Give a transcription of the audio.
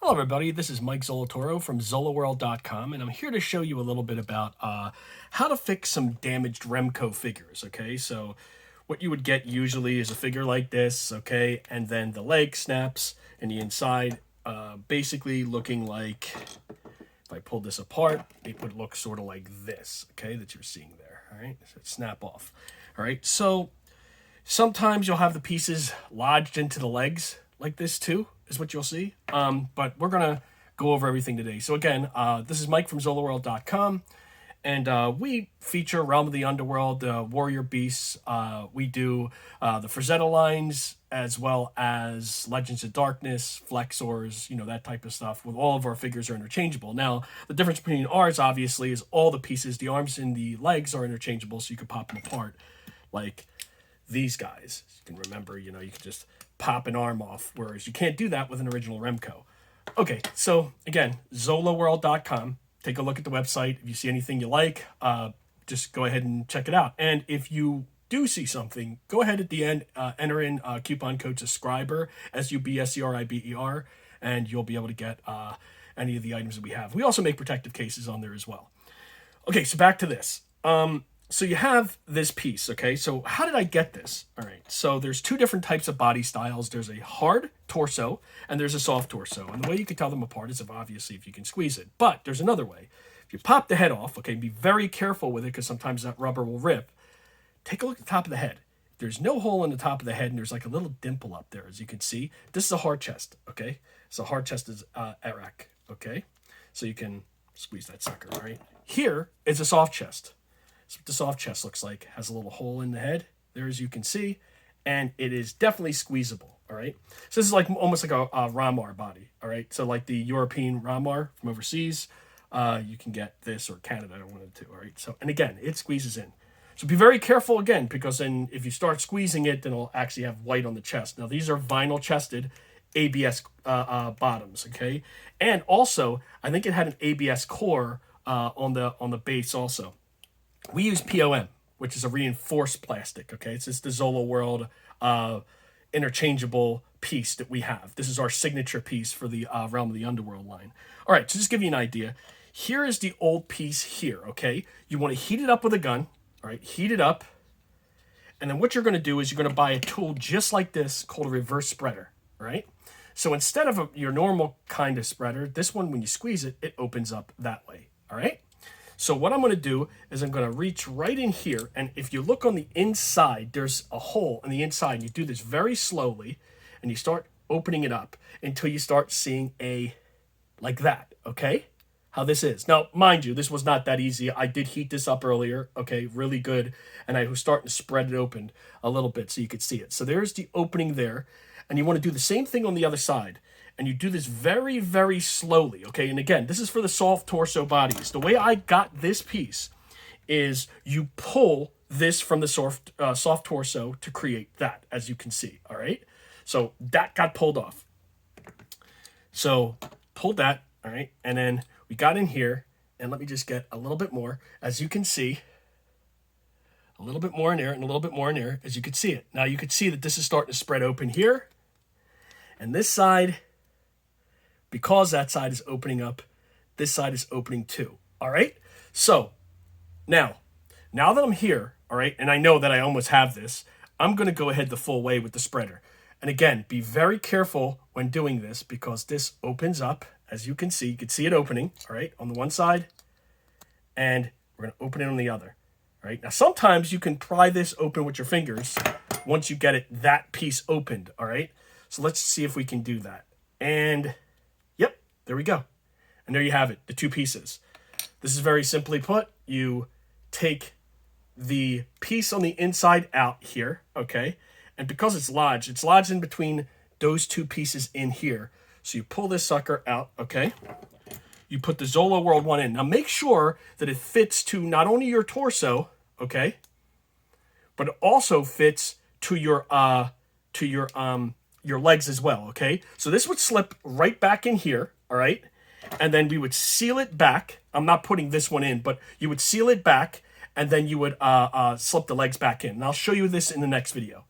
Hello everybody, this is Mike Zolatoro from ZolaWorld.com, and I'm here to show you a little bit about how to fix some damaged Remco figures, okay? So what you would get usually is a figure like this, okay? And then the leg snaps and the inside, basically looking like, if I pulled this apart, it would look sort of like this, okay? That you're seeing there, all right? So it snap off, all right? So sometimes you'll have the pieces lodged into the legs like this too, is what you'll see. But we're going to go over everything today. So again, this is Mike from ZolaWorld.com, and we feature Realm of the Underworld, Warrior Beasts. We do the Frazetta lines, as well as Legends of Darkness, Flexors, that type of stuff. With all of our figures are interchangeable. Now, the difference between ours, obviously, is all the pieces, the arms and the legs are interchangeable, so you can pop them apart, like these guys. You can remember, you can just pop an arm off, whereas you can't do that with an original Remco. Okay, so again, ZolaWorld.com. Take a look at the website. If you see anything you like, just go ahead and check it out. And if you do see something, go ahead at the end, enter in coupon code subscriber, SUBSCRIBER, and you'll be able to get any of the items that we have. We also make protective cases on there as well. Okay, so back to this. So you have this piece, okay? So how did I get this? All right, so there's two different types of body styles. There's a hard torso and there's a soft torso. And the way you can tell them apart is obviously if you can squeeze it. But there's another way. If you pop the head off, okay, be very careful with it because sometimes that rubber will rip. Take a look at the top of the head. There's no hole in the top of the head and there's like a little dimple up there, as you can see. This is a hard chest, okay? So hard chest is Arak, okay? So you can squeeze that sucker, right? Here is a soft chest. That's what the soft chest looks like. Has a little hole in the head there, as you can see, and it is definitely squeezable, all right? So this is like almost like a Ramar body, all right? So like the European Ramar from overseas, you can get this, or Canada, I wanted to, all right? So, and again, it squeezes in. So be very careful again, because then if you start squeezing it, then it'll actually have white on the chest. Now, these are vinyl chested ABS bottoms, okay? And also, I think it had an ABS core on the base also. We use POM, which is a reinforced plastic, okay? It's just the Zola World interchangeable piece that we have. This is our signature piece for the Realm of the Underworld line. All right, so just give you an idea. Here is the old piece here, okay? You want to heat it up with a gun, all right? Heat it up. And then what you're going to do is you're going to buy a tool just like this called a reverse spreader, all right? So instead of your normal kind of spreader, this one, when you squeeze it, it opens up that way, all right? So what I'm going to do is I'm going to reach right in here, and if you look on the inside, there's a hole on the inside. You do this very slowly, and you start opening it up until you start seeing like that, okay? How this is. Now, mind you, this was not that easy. I did heat this up earlier, okay, really good, and I was starting to spread it open a little bit so you could see it. So there's the opening there, and you want to do the same thing on the other side. And you do this very, very slowly, okay? And again, this is for the soft torso bodies. The way I got this piece is you pull this from the soft torso to create that, as you can see, all right? So that got pulled off. So pulled that, all right? And then we got in here, and let me just get a little bit more. As you can see, a little bit more in there and a little bit more in there, as you can see it. Now you can see that this is starting to spread open here. And this side, because that side is opening up, this side is opening too, all right? So, now that I'm here, all right, and I know that I almost have this, I'm going to go ahead the full way with the spreader. And again, be very careful when doing this, because this opens up, as you can see it opening, all right, on the one side, and we're going to open it on the other, all right? Now, sometimes you can pry this open with your fingers once you get that piece opened, all right? So let's see if we can do that. And yep, there we go. And there you have it, the two pieces. This is very simply put. You take the piece on the inside out here, okay? And because it's lodged in between those two pieces in here. So you pull this sucker out, okay? You put the Zola World one in. Now make sure that it fits to not only your torso, okay? But it also fits to your legs as well, okay? So this would slip right back in here, all right? And then we would seal it back. I'm not putting this one in, but you would seal it back, and then you would slip the legs back in. And I'll show you this in the next video.